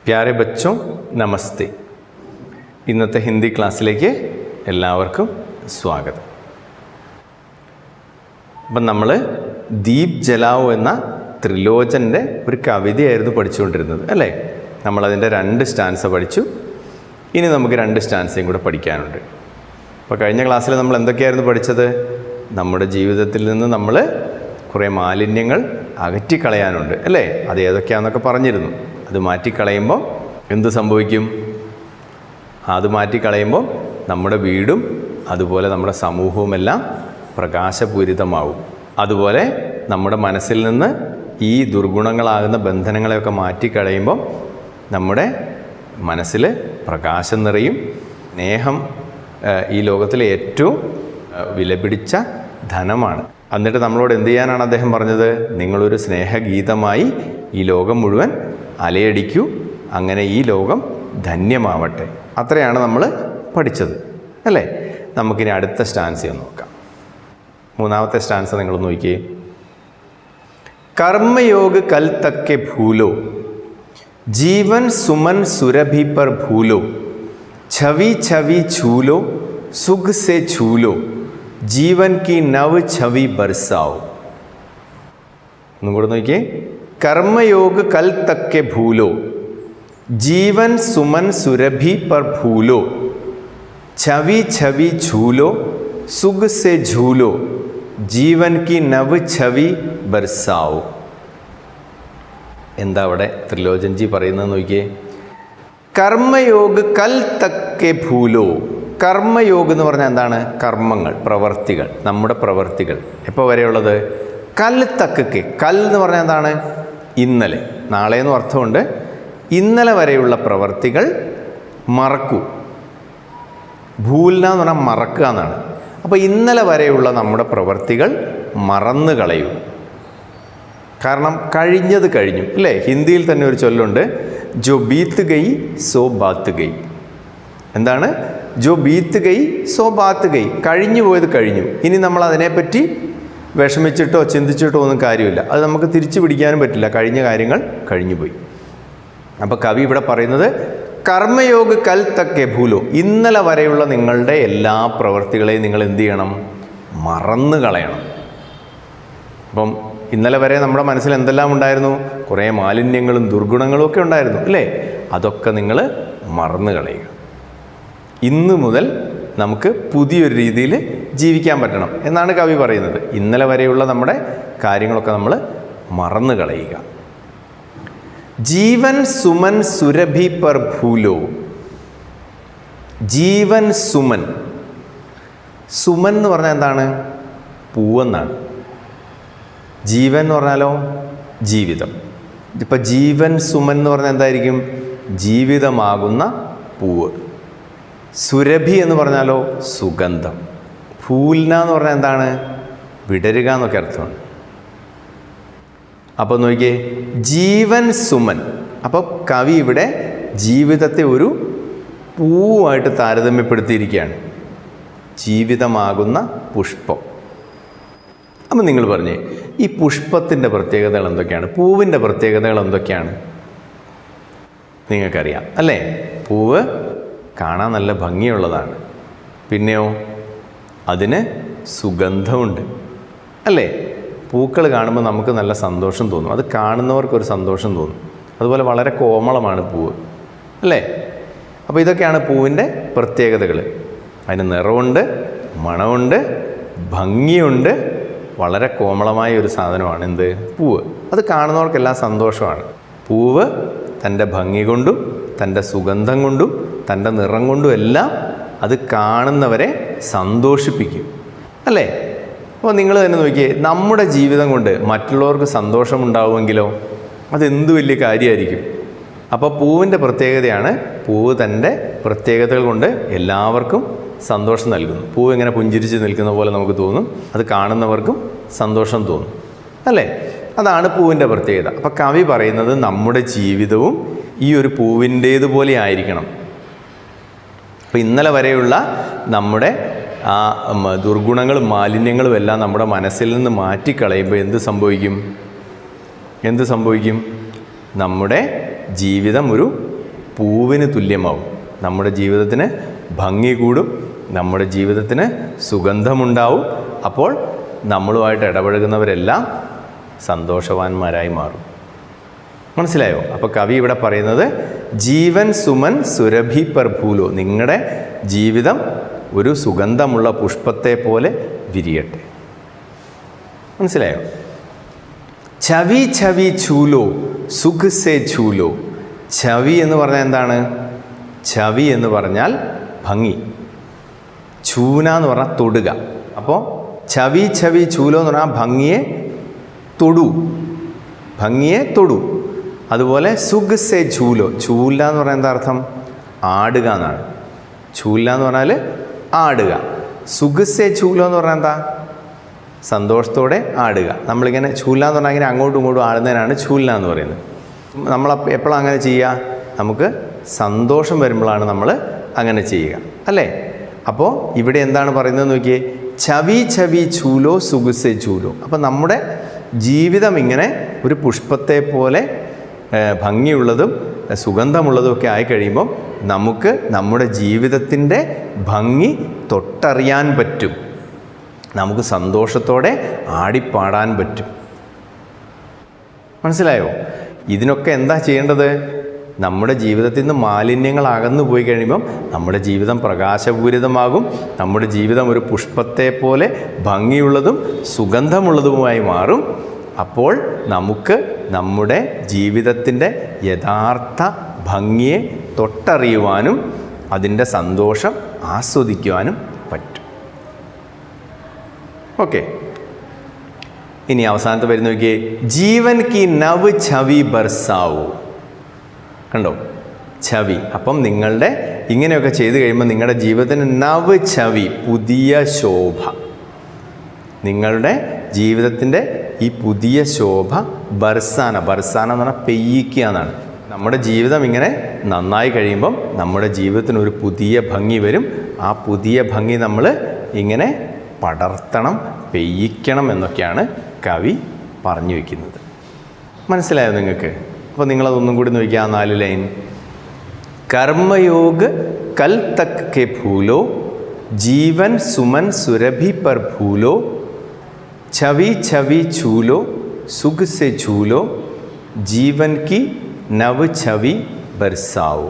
പ്യാരെ ബച്ചോ നമസ്തേ. ഇന്നത്തെ ഹിന്ദി ക്ലാസ്സിലേക്ക് എല്ലാവർക്കും സ്വാഗതം. അപ്പം നമ്മൾ ദീപ് ജലാവോ എന്ന ത്രിലോചൻ്റെ ഒരു കവിതയായിരുന്നു പഠിച്ചുകൊണ്ടിരുന്നത് അല്ലേ. നമ്മളതിൻ്റെ 2 സ്റ്റാൻസ പഠിച്ചു. ഇനി നമുക്ക് 2 സ്റ്റാൻസയും കൂടെ പഠിക്കാനുണ്ട്. അപ്പോൾ കഴിഞ്ഞ ക്ലാസ്സിൽ നമ്മൾ എന്തൊക്കെയായിരുന്നു പഠിച്ചത്? നമ്മുടെ ജീവിതത്തിൽ നിന്ന് നമ്മൾ കുറേ മാലിന്യങ്ങൾ അകറ്റിക്കളയാനുണ്ട് അല്ലേ. അത് ഏതൊക്കെയാണെന്നൊക്കെ പറഞ്ഞിരുന്നു. അത് മാറ്റിക്കളയുമ്പോൾ എന്ത് സംഭവിക്കും? അത് മാറ്റിക്കളയുമ്പോൾ നമ്മുടെ വീടും അതുപോലെ നമ്മുടെ സമൂഹവുമെല്ലാം പ്രകാശപൂരിതമാവും. അതുപോലെ നമ്മുടെ മനസ്സിൽ നിന്ന് ഈ ദുർഗുണങ്ങളാകുന്ന ബന്ധനങ്ങളെയൊക്കെ മാറ്റിക്കളയുമ്പോൾ നമ്മുടെ മനസ്സിൽ പ്രകാശം നിറയും. സ്നേഹം ഈ ലോകത്തിലെ ഏറ്റവും വിലപിടിച്ച ധനമാണ്. എന്നിട്ട് നമ്മളോട് എന്ത് ചെയ്യാനാണ് അദ്ദേഹം പറഞ്ഞത്? നിങ്ങളൊരു സ്നേഹഗീതമായി ഈ ലോകം മുഴുവൻ അലയടിക്കൂ, അങ്ങനെ ഈ ലോകം ധന്യമാവട്ടെ. അത്രയാണ് നമ്മൾ പഠിച്ചത് അല്ലേ. നമുക്കിനി അടുത്ത സ്റ്റാൻസ നോക്കാം. 3ാമത്തെ സ്റ്റാൻസ നിങ്ങൾ നോക്കിയേ. കർമ്മयोग कल तक के भूलो, जीवन सुमन सुरभि पर भूलो, छवि छवि छूलो, सुख से छूलो, जीवन की नव छवि बरसाओ. ഒന്നും കൂടെ നോക്കിയേ. कर्मयोग कल तक के भूलो, जीवन सुमन सुरभि पर भूलो, छवि छवि छूलो, सुख से झूलो, जीवन की नव छवि बरसाओ. എന്താ അവിടെ ത്രിലോചൻജി പറയുന്നത് നോക്കിയേ. കർമ്മयोग കൽ തക്കെ ഭൂലോ. കർമ്മയോഗ എന്ന് പറഞ്ഞാൽ എന്താണ്? കർമ്മങ്ങൾ, പ്രവർത്തികൾ, നമ്മുടെ പ്രവർത്തികൾ. എപ്പോൾ വരെയുള്ളത്? കൽ തക്കക്ക്. കൽ എന്ന് പറഞ്ഞാൽ എന്താണ്? ഇന്നലെ, നാളെ എന്നും അർത്ഥമുണ്ട്. ഇന്നലെ വരെയുള്ള പ്രവർത്തികൾ മറക്കൂ. ഭൂൽന എന്ന് പറഞ്ഞാൽ മറക്കുക എന്നാണ്. അപ്പോൾ ഇന്നലെ വരെയുള്ള നമ്മുടെ പ്രവർത്തികൾ മറന്നു കളയൂ. കാരണം കഴിഞ്ഞത് കഴിഞ്ഞു അല്ലേ. ഹിന്ദിയിൽ തന്നെ ഒരു ചൊല്ലുണ്ട്, ജോ ബീത്ത് ഗൈ സോ ബാത്ത് ഗൈ. എന്താണ്? ജോ ബീത്ത് ഗൈ സോ ബാത്ത് ഗൈ. കഴിഞ്ഞു പോയത് കഴിഞ്ഞു. ഇനി നമ്മൾ അതിനെപ്പറ്റി വിഷമിച്ചിട്ടോ ചിന്തിച്ചിട്ടോ ഒന്നും കാര്യമില്ല. അത് നമുക്ക് തിരിച്ചു പിടിക്കാനും പറ്റില്ല. കഴിഞ്ഞ കാര്യങ്ങൾ കഴിഞ്ഞു പോയി. അപ്പോൾ കവി ഇവിടെ പറയുന്നത് കർമ്മയോഗ കൽ തക്കെ ഭൂലോ. ഇന്നലെ വരെയുള്ള നിങ്ങളുടെ എല്ലാ പ്രവൃത്തികളെയും നിങ്ങൾ എന്ത് ചെയ്യണം? മറന്നു കളയണം. അപ്പം ഇന്നലെ വരെ നമ്മുടെ മനസ്സിൽ എന്തെല്ലാം ഉണ്ടായിരുന്നു? കുറേ മാലിന്യങ്ങളും ദുർഗുണങ്ങളും ഒക്കെ ഉണ്ടായിരുന്നു അല്ലേ. അതൊക്കെ നിങ്ങൾ മറന്നു കളയുക. ഇന്ന് മുതൽ നമുക്ക് പുതിയൊരു രീതിയിൽ ജീവിക്കാൻ പറ്റണം എന്നാണ് കവി പറയുന്നത്. ഇന്നലെ വരെയുള്ള നമ്മുടെ കാര്യങ്ങളൊക്കെ നമ്മൾ മറന്നു കളയുക. ജീവൻ സുമൻ സുരഭി പർ ഭൂലോ. ജീവൻ സുമൻ. സുമൻ എന്ന് പറഞ്ഞാൽ എന്താണ്? പൂവെന്നാണ്. ജീവൻ എന്ന് പറഞ്ഞാലോ ജീവിതം. ഇപ്പം ജീവൻ സുമൻ എന്ന് പറഞ്ഞാൽ എന്തായിരിക്കും? ജീവിതമാകുന്ന പൂവ്. സുരഭി എന്ന് പറഞ്ഞാലോ സുഗന്ധം. ഫൂൽന എന്ന് പറഞ്ഞാൽ എന്താണ്? വിടരുക എന്നൊക്കെ അർത്ഥമാണ്. അപ്പോൾ നോക്കിയേ, ജീവൻ സുമൻ. അപ്പോൾ കവി ഇവിടെ ജീവിതത്തെ ഒരു പൂവായിട്ട് താരതമ്യപ്പെടുത്തിയിരിക്കുകയാണ്. ജീവിതമാകുന്ന പുഷ്പം. അപ്പം നിങ്ങൾ പറഞ്ഞേ, ഈ പുഷ്പത്തിൻ്റെ പ്രത്യേകതകൾ എന്തൊക്കെയാണ്? പൂവിൻ്റെ പ്രത്യേകതകൾ എന്തൊക്കെയാണ്? നിങ്ങൾക്കറിയാം അല്ലേ. പൂവ് കാണാൻ നല്ല ഭംഗിയുള്ളതാണ്. പിന്നെയോ അതിന് സുഗന്ധമുണ്ട് അല്ലേ. പൂക്കൾ കാണുമ്പോൾ നമുക്ക് നല്ല സന്തോഷം തോന്നും. അത് കാണുന്നവർക്കൊരു സന്തോഷം തോന്നും. അതുപോലെ വളരെ കോമളമാണ് പൂവ് അല്ലേ. അപ്പോൾ ഇതൊക്കെയാണ് പൂവിൻ്റെ പ്രത്യേകതകൾ. അതിന് നിറമുണ്ട്, മണമുണ്ട്, ഭംഗിയുണ്ട്. വളരെ കോമളമായ ഒരു സാധനമാണ് എന്ത്? പൂവ്. അത് കാണുന്നവർക്കെല്ലാം സന്തോഷമാണ്. പൂവ് തൻ്റെ ഭംഗി കൊണ്ടും തൻ്റെ സുഗന്ധം കൊണ്ടും തൻ്റെ നിറം കൊണ്ടും എല്ലാം അത് കാണുന്നവരെ സന്തോഷിപ്പിക്കും അല്ലേ. അപ്പോൾ നിങ്ങൾ തന്നെ നോക്കിയേ, നമ്മുടെ ജീവിതം കൊണ്ട് മറ്റുള്ളവർക്ക് സന്തോഷമുണ്ടാവുമെങ്കിലോ അതെന്ത് വലിയ കാര്യമായിരിക്കും. അപ്പോൾ പൂവിൻ്റെ പ്രത്യേകതയാണ്, പൂവ് തൻ്റെ പ്രത്യേകതകൾ കൊണ്ട് എല്ലാവർക്കും സന്തോഷം നൽകുന്നു. പൂവ് ഇങ്ങനെ പുഞ്ചിരിച്ച് നിൽക്കുന്ന പോലെ നമുക്ക് തോന്നും. അത് കാണുന്നവർക്കും സന്തോഷം തോന്നും അല്ലേ. അതാണ് പൂവിൻ്റെ പ്രത്യേകത. അപ്പോൾ കവി പറയുന്നത് നമ്മുടെ ജീവിതവും ഈ ഒരു പൂവിൻ്റേതുപോലെ ആയിരിക്കണം. അപ്പോൾ ഇന്നലെ വരെയുള്ള നമ്മുടെ ആ ദുർഗുണങ്ങളും മാലിന്യങ്ങളും എല്ലാം നമ്മുടെ മനസ്സിൽ നിന്ന് മാറ്റിക്കളയുമ്പോൾ എന്ത് സംഭവിക്കും? നമ്മുടെ ജീവിതം ഒരു പൂവിന് തുല്യമാവും. നമ്മുടെ ജീവിതത്തിന് ഭംഗി കൂടും, നമ്മുടെ ജീവിതത്തിന് സുഗന്ധമുണ്ടാവും. അപ്പോൾ നമ്മളുമായിട്ട് ഇടപഴകുന്നവരെല്ലാം സന്തോഷവാന്മാരായി മാറും. മനസ്സിലായോ? അപ്പോൾ കവി ഇവിടെ പറയുന്നത് ജീവൻ സുമൻ സുരഭി പർ ഭൂലോ, നിങ്ങളുടെ ജീവിതം ഒരു സുഗന്ധമുള്ള പുഷ്പത്തെ പോലെ വിരിയട്ടെ. മനസ്സിലായോ? ഛവി ഛവി ഛൂലോ സുഖ് സേ ഛൂലോ. ഛവി എന്ന് പറഞ്ഞാൽ എന്താണ്? ഛവി എന്ന് പറഞ്ഞാൽ ഭംഗി, ഛൂന എന്ന് പറഞ്ഞാൽ തൊടുക. അപ്പോൾ ഛവി ഛവി ഛൂലോ എന്ന് പറഞ്ഞാൽ ഭംഗിയെ തൊടു, ഭംഗിയെ തൊടു. അതുപോലെ സുഖ് സേ ഛൂലോ, ഛൂല എന്ന് പറഞ്ഞാൽ എന്താ അർത്ഥം? ആടുക എന്നാണ്. ഛൂല എന്ന് പറഞ്ഞാൽ ആടുക. സുഖ് സേ ഛൂലോ എന്ന് പറഞ്ഞാൽ എന്താ? സന്തോഷത്തോടെ ആടുക. നമ്മളിങ്ങനെ ഛൂല എന്ന് പറഞ്ഞാൽ ഇങ്ങനെ അങ്ങോട്ടും ഇങ്ങോട്ടും ആടുന്നതിനാണ് ഛൂല എന്ന് പറയുന്നത്. നമ്മൾ എപ്പോഴാണ് അങ്ങനെ ചെയ്യുക? നമുക്ക് സന്തോഷം വരുമ്പോഴാണ് നമ്മൾ അങ്ങനെ ചെയ്യുക, അല്ലേ? അപ്പോൾ ഇവിടെ എന്താണ് പറയുന്നത് നോക്കിയേ, ഛവി ഛവി ഛൂലോ സുഖ് സേ ഛൂലോ. അപ്പം നമ്മുടെ ജീവിതം ഇങ്ങനെ ഒരു പുഷ്പത്തെ പോലെ ഭംഗിയുള്ളതും സുഗന്ധമുള്ളതും ഒക്കെ ആയി കഴിയുമ്പം നമുക്ക് നമ്മുടെ ജീവിതത്തിൻ്റെ ഭംഗി തൊട്ടറിയാൻ പറ്റും, നമുക്ക് സന്തോഷത്തോടെ ആടിപ്പാടാൻ പറ്റും. മനസ്സിലായോ? ഇതിനൊക്കെ എന്താ ചെയ്യേണ്ടത്? നമ്മുടെ ജീവിതത്തിൽ നിന്ന് മാലിന്യങ്ങൾ അകന്നു പോയി കഴിയുമ്പം നമ്മുടെ ജീവിതം പ്രകാശപൂരിതമാകും, നമ്മുടെ ജീവിതം ഒരു പുഷ്പത്തെ പോലെ ഭംഗിയുള്ളതും സുഗന്ധമുള്ളതുമായി മാറും. അപ്പോൾ നമുക്ക് നമ്മുടെ ജീവിതത്തിൻ്റെ യഥാർത്ഥ ഭംഗിയെ തൊട്ടറിയുവാനും അതിൻ്റെ സന്തോഷം ആസ്വദിക്കുവാനും പറ്റും. ഓക്കെ, ഇനി അവസാനത്തെ വരുന്ന നോക്കിയേ, ജീവൻ കി നവ് ഛവി ബർസാവോ. കണ്ടോ? ഛവി. അപ്പം നിങ്ങളുടെ ഇങ്ങനെയൊക്കെ ചെയ്ത് കഴിയുമ്പോൾ നിങ്ങളുടെ ജീവിതത്തിന് നവ് ഛവി, പുതിയ ശോഭ, നിങ്ങളുടെ ജീവിതത്തിൻ്റെ ഈ പുതിയ ശോഭ ബർസാന, ബർസാന എന്ന് പറഞ്ഞാൽ പെയ്യിക്കുക എന്നാണ്. നമ്മുടെ ജീവിതം ഇങ്ങനെ നന്നായി കഴിയുമ്പം നമ്മുടെ ജീവിതത്തിനൊരു പുതിയ ഭംഗി വരും. ആ പുതിയ ഭംഗി നമ്മൾ ഇങ്ങനെ പടർത്തണം, പെയ്യിക്കണം എന്നൊക്കെയാണ് കവി പറഞ്ഞു വയ്ക്കുന്നത്. മനസ്സിലായോ നിങ്ങൾക്ക്? അപ്പോൾ നിങ്ങളതൊന്നും കൂടി നോക്കിയാൽ ആ 4 ലൈൻ. കർമ്മയോഗ് കൽ തക് കെ ഭൂലോ, ജീവൻ സുമൻ സുരഭി പർ ഭൂലോ, ഛവി ഛവി ഛൂലോ സുഖ് സെ ഛൂലോ, ജീവൻ की नव छवि बरसाओ.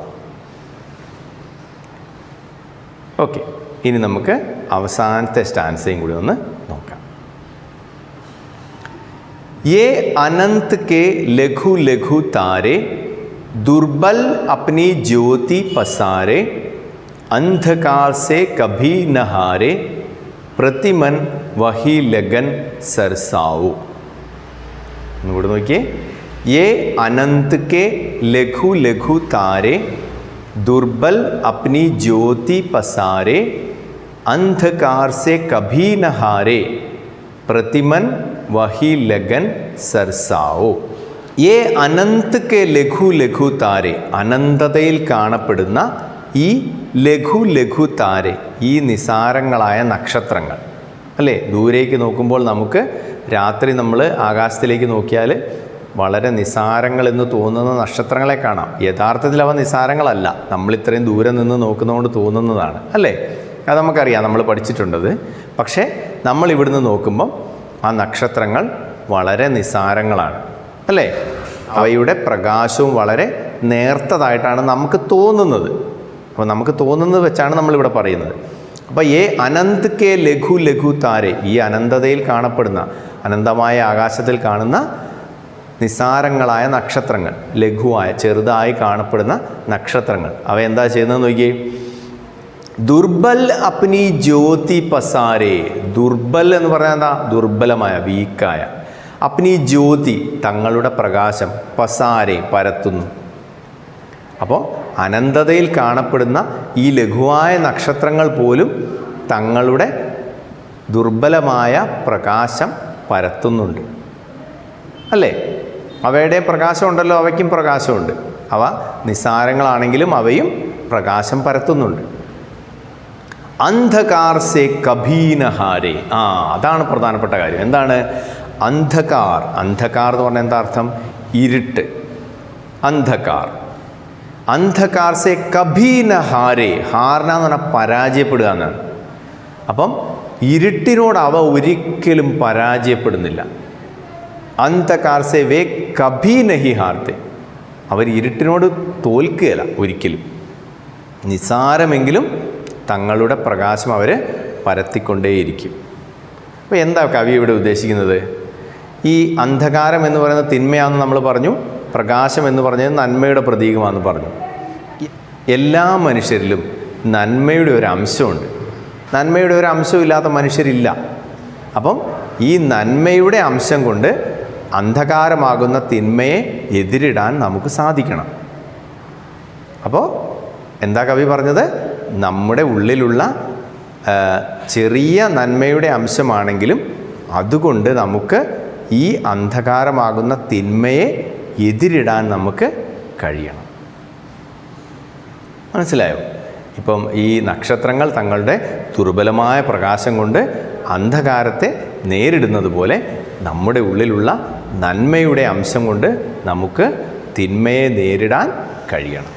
ഓക്കെ, ഇനി നമുക്ക് അവസാനത്തെ സ്റ്റാൻസയും കൂടി ഒന്ന് നോക്കാം. ये अनंत के लघु लघु तारे, दुर्बल अपनी ज्योति पसारे, अंधकार से कभी न हारे, प्रतिमन वही लगन सरसाओ. ഇങ്ങോട്ട് നോക്കിയേ. ये अनंत के लघु लघु तारे, दुर्बल अपनी ज्योति पसारे, अंधकार से कभी न हारे, प्रतिमन वही लगन सरसाओ. ये अनंत के लघु लघु तारे, അനന്തതയിൽ കാണപ്പെടുന്ന ഈ ലഘു ലഘു താരെ, ഈ നിസാരങ്ങളായ നക്ഷത്രങ്ങൾ, അല്ലേ? ദൂരേക്ക് നോക്കുമ്പോൾ നമുക്ക് രാത്രി നമ്മൾ ആകാശത്തിലേക്ക് നോക്കിയാൽ വളരെ നിസാരങ്ങളെന്ന് തോന്നുന്ന നക്ഷത്രങ്ങളെ കാണാം. യഥാർത്ഥത്തിൽ അവ നിസാരങ്ങളല്ല, നമ്മളിത്രയും ദൂരെ നിന്ന് നോക്കുന്നതുകൊണ്ട് തോന്നുന്നതാണ്, അല്ലേ? അത് നമുക്കറിയാം, നമ്മൾ പഠിച്ചിട്ടുണ്ടത്. പക്ഷേ നമ്മൾ ഇവിടുന്ന് നോക്കുമ്പം ആ നക്ഷത്രങ്ങൾ വളരെ നിസാരങ്ങളാണ്, അല്ലേ? അവയുടെ പ്രകാശവും വളരെ നേർത്തതായിട്ടാണ് നമുക്ക് തോന്നുന്നത്. അപ്പോൾ നമുക്ക് തോന്നുന്നത് വെച്ചാണ് നമ്മളിവിടെ പറയുന്നത്. അപ്പോൾ ഏ അനന്ത് കെ ലഘു ലഘു താരെ, ഈ അനന്തതയിൽ കാണപ്പെടുന്ന, അനന്തമായ ആകാശത്തിൽ കാണുന്ന നിസാരങ്ങളായ നക്ഷത്രങ്ങൾ, ലഘുവായ ചെറുതായി കാണപ്പെടുന്ന നക്ഷത്രങ്ങൾ, അവ എന്താ ചെയ്യുന്നത് നോക്കിയേ. ദുർബൽ അപ്നി ജ്യോതി പസാരേ. ദുർബൽ എന്ന് പറഞ്ഞാൽ എന്താ? ദുർബലമായ, വീക്കായ. അപ്നി ജ്യോതി, തങ്ങളുടെ പ്രകാശം, പസാരേ, പരത്തുന്നു. അപ്പോൾ അനന്തതയിൽ കാണപ്പെടുന്ന ഈ ലഘുവായ നക്ഷത്രങ്ങൾ പോലും തങ്ങളുടെ ദുർബലമായ പ്രകാശം പരത്തുന്നുണ്ട്, അല്ലേ? അവയുടെ പ്രകാശമുണ്ടല്ലോ, അവയ്ക്കും പ്രകാശമുണ്ട്. അവ നിസാരങ്ങളാണെങ്കിലും അവയും പ്രകാശം പരത്തുന്നുണ്ട്. അന്ധകാർ സേ കഭീനഹാരേ. അതാണ് പ്രധാനപ്പെട്ട കാര്യം. എന്താണ് അന്ധകാർ? അന്ധകാർ എന്ന് പറഞ്ഞാൽ എന്താ അർത്ഥം? ഇരുട്ട്. അന്ധകാർ. അന്ധകാർ സെ കഭി ന ഹാരേ. ഹാർന എന്ന് പറഞ്ഞാൽ പരാജയപ്പെടുക എന്നാണ്. അപ്പം ഇരുട്ടിനോട് അവ ഒരിക്കലും പരാജയപ്പെടുന്നില്ല. അന്ധകാർ സെ വേ കഭി നഹി ഹാർത്തെ. അവർ ഇരുട്ടിനോട് തോൽക്കുകയില്ല ഒരിക്കലും. നിസ്സാരമെങ്കിലും തങ്ങളുടെ പ്രകാശം അവർ പരത്തിക്കൊണ്ടേയിരിക്കും. അപ്പോൾ എന്താ കവി ഇവിടെ ഉദ്ദേശിക്കുന്നത്? ഈ അന്ധകാരം എന്ന് പറയുന്നത് തിന്മയാണെന്ന് നമ്മൾ പറഞ്ഞു, പ്രകാശം എന്ന് പറഞ്ഞത് നന്മയുടെ പ്രതീകമാണെന്ന് പറഞ്ഞു. എല്ലാ മനുഷ്യരിലും നന്മയുടെ ഒരു അംശമുണ്ട്. നന്മയുടെ ഒരു അംശമില്ലാത്ത മനുഷ്യരില്ല. അപ്പം ഈ നന്മയുടെ അംശം കൊണ്ട് അന്ധകാരമാകുന്ന തിന്മയെ എതിരിടാൻ നമുക്ക് സാധിക്കണം. അപ്പോൾ എന്താ കവി പറഞ്ഞത്? നമ്മുടെ ഉള്ളിലുള്ള ചെറിയ നന്മയുടെ അംശമാണെങ്കിലും അതുകൊണ്ട് നമുക്ക് ഈ അന്ധകാരമാകുന്ന തിന്മയെ എതിരിടാൻ നമുക്ക് കഴിയണം. മനസ്സിലായോ? ഇപ്പം ഈ നക്ഷത്രങ്ങൾ തങ്ങളുടെ ദുർബലമായ പ്രകാശം കൊണ്ട് അന്ധകാരത്തെ നേരിടുന്നത് പോലെ നമ്മുടെ ഉള്ളിലുള്ള നന്മയുടെ അംശം കൊണ്ട് നമുക്ക് തിന്മയെ നേരിടാൻ കഴിയണം.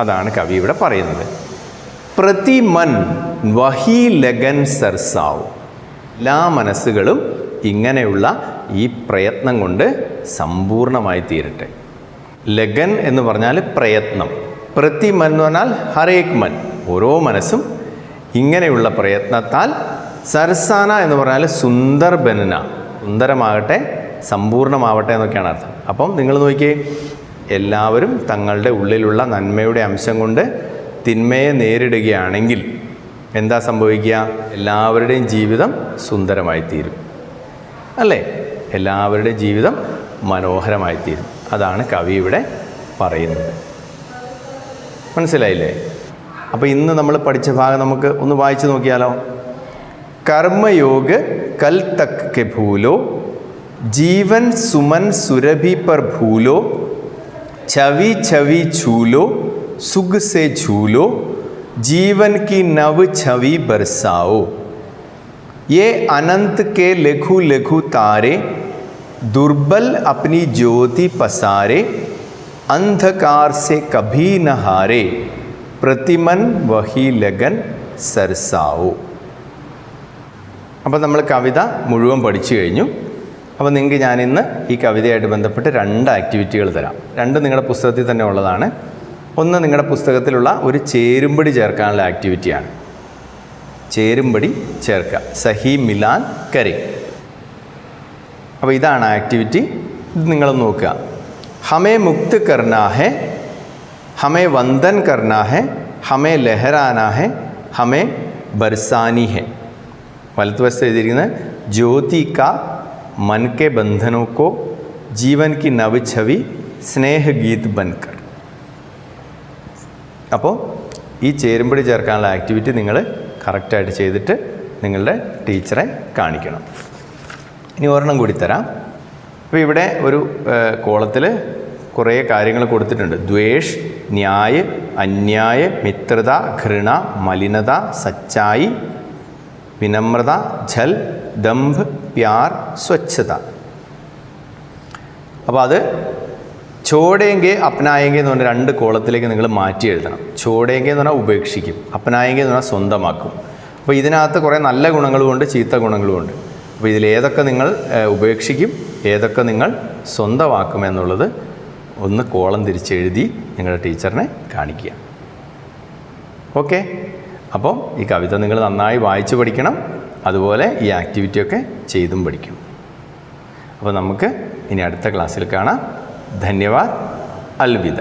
അതാണ് കവി ഇവിടെ പറയുന്നത്. പ്രതിമൻ വഹി ലഗൻ സർസാവ്. എല്ലാ മനസ്സുകളും ഇങ്ങനെയുള്ള ഈ പ്രയത്നം കൊണ്ട് സമ്പൂർണമായി തീരട്ടെ. ലഗൻ എന്ന് പറഞ്ഞാൽ പ്രയത്നം. പ്രതിമൻ എന്ന് പറഞ്ഞാൽ ഹരേക് മൻ, ഓരോ മനസ്സും ഇങ്ങനെയുള്ള പ്രയത്നത്താൽ, സർസാന എന്ന് പറഞ്ഞാൽ സുന്ദർ ബനന, സുന്ദരമാകട്ടെ, സമ്പൂർണ്ണമാവട്ടെ എന്നൊക്കെയാണ് അർത്ഥം. അപ്പം നിങ്ങൾ നോക്കിയേ, എല്ലാവരും തങ്ങളുടെ ഉള്ളിലുള്ള നന്മയുടെ അംശം കൊണ്ട് തിന്മയെ നേരിടുകയാണെങ്കിൽ എന്താ സംഭവിക്കുക? എല്ലാവരുടെയും ജീവിതം സുന്ദരമായി തീരും, അല്ലേ? എല്ലാവരുടെയും ജീവിതം മനോഹരമായി തീരും. അതാണ് കവി ഇവിടെ പറയുന്നത്. മനസ്സിലായില്ലേ? അപ്പോൾ ഇന്ന് നമ്മൾ പഠിച്ച ഭാഗം നമുക്ക് ഒന്ന് വായിച്ചു നോക്കിയാലോ. कर्मयोग कल तक के भूलो, जीवन सुमन सुरभि पर भूलो, छवि छवि छूलो, सुग से झूलो, जीवन की नव छवि बरसाओ. ये अनंत के लघु लघु तारे, दुर्बल अपनी ज्योति पसारे, अंधकार से कभी न हारे, प्रतिमन वही लगन सरसाओ. അപ്പോൾ നമ്മൾ കവിത മുഴുവൻ പഠിച്ചു കഴിഞ്ഞു. അപ്പോൾ നിങ്ങൾക്ക് ഞാനിന്ന് ഈ കവിതയായിട്ട് ബന്ധപ്പെട്ട് 2 ആക്ടിവിറ്റികൾ തരാം. 2 നിങ്ങളുടെ പുസ്തകത്തിൽ തന്നെ ഉള്ളതാണ്. ഒന്ന് നിങ്ങളുടെ പുസ്തകത്തിലുള്ള ഒരു ചേരുംപടി ചേർക്കാനുള്ള ആക്ടിവിറ്റിയാണ്. ചേരുംപടി ചേർക്കുക, സഹി മിലാൻ കരെ. അപ്പോൾ ഇതാണ് ആക്ടിവിറ്റി. ഇത് നിങ്ങൾ നോക്കുക. ഹമേ മുക്ത് കർനാ ഹെ, ഹമേ വന്ദൻ കർനാ ഹെ, ഹമേ ലഹരാനാ ഹെ, ഹമേ ബർസാനി ഹെ. വലതുവശത്ത് എഴുതിയിരിക്കുന്നത് ജ്യോതി കാ मन के बंधनों को जीवन की नव छवि स्नेह गीत बनकर. അപ്പോൾ ഈ ചേരുംപടി ചേർക്കാനുള്ള ആക്ടിവിറ്റി നിങ്ങൾ കറക്റ്റായിട്ട് ചെയ്തിട്ട് നിങ്ങളുടെ ടീച്ചറെ കാണിക്കണം. ഇനി ഒരെണ്ണം കൂടി തരാം. അപ്പോൾ ഇവിടെ ഒരു കോളത്തിൽ കുറേ കാര്യങ്ങൾ കൊടുത്തിട്ടുണ്ട്. ദ്വേഷ്, ന്യായ, അന്യായ, മിത്രത, ഘൃണ, മലിനത, സച്ചായി, വിനമ്രത, ഝൽ, ദംഭ്, പ്യാർ, സ്വച്ഛത. അപ്പോൾ അത് ചോടേങ്കെ അപ്നായെങ്കെ എന്ന് പറഞ്ഞാൽ 2 കോളത്തിലേക്ക് നിങ്ങൾ മാറ്റി എഴുതണം. ചോടേങ്കെ എന്ന് പറഞ്ഞാൽ ഉപേക്ഷിക്കും, അപ്നായെങ്കെ എന്ന് പറഞ്ഞാൽ സ്വന്തമാക്കും. അപ്പോൾ ഇതിനകത്ത് കുറേ നല്ല ഗുണങ്ങളുമുണ്ട്, ചീത്ത ഗുണങ്ങളുമുണ്ട്. അപ്പോൾ ഇതിലേതൊക്കെ നിങ്ങൾ ഉപേക്ഷിക്കും, ഏതൊക്കെ നിങ്ങൾ സ്വന്തമാക്കും എന്നുള്ളത് ഒന്ന് കോളം തിരിച്ചെഴുതി നിങ്ങളുടെ ടീച്ചറിനെ കാണിക്കുക. ഓക്കെ? അപ്പോൾ ഈ കവിത നിങ്ങൾ നന്നായി വായിച്ച് പഠിക്കണം. അതുപോലെ ഈ ആക്ടിവിറ്റിയൊക്കെ ചെയ്തും പഠിക്കണം. അപ്പോൾ നമുക്ക് ഇനി അടുത്ത ക്ലാസ്സിൽ കാണാം. ധന്യവാദ്. അൽവിദ.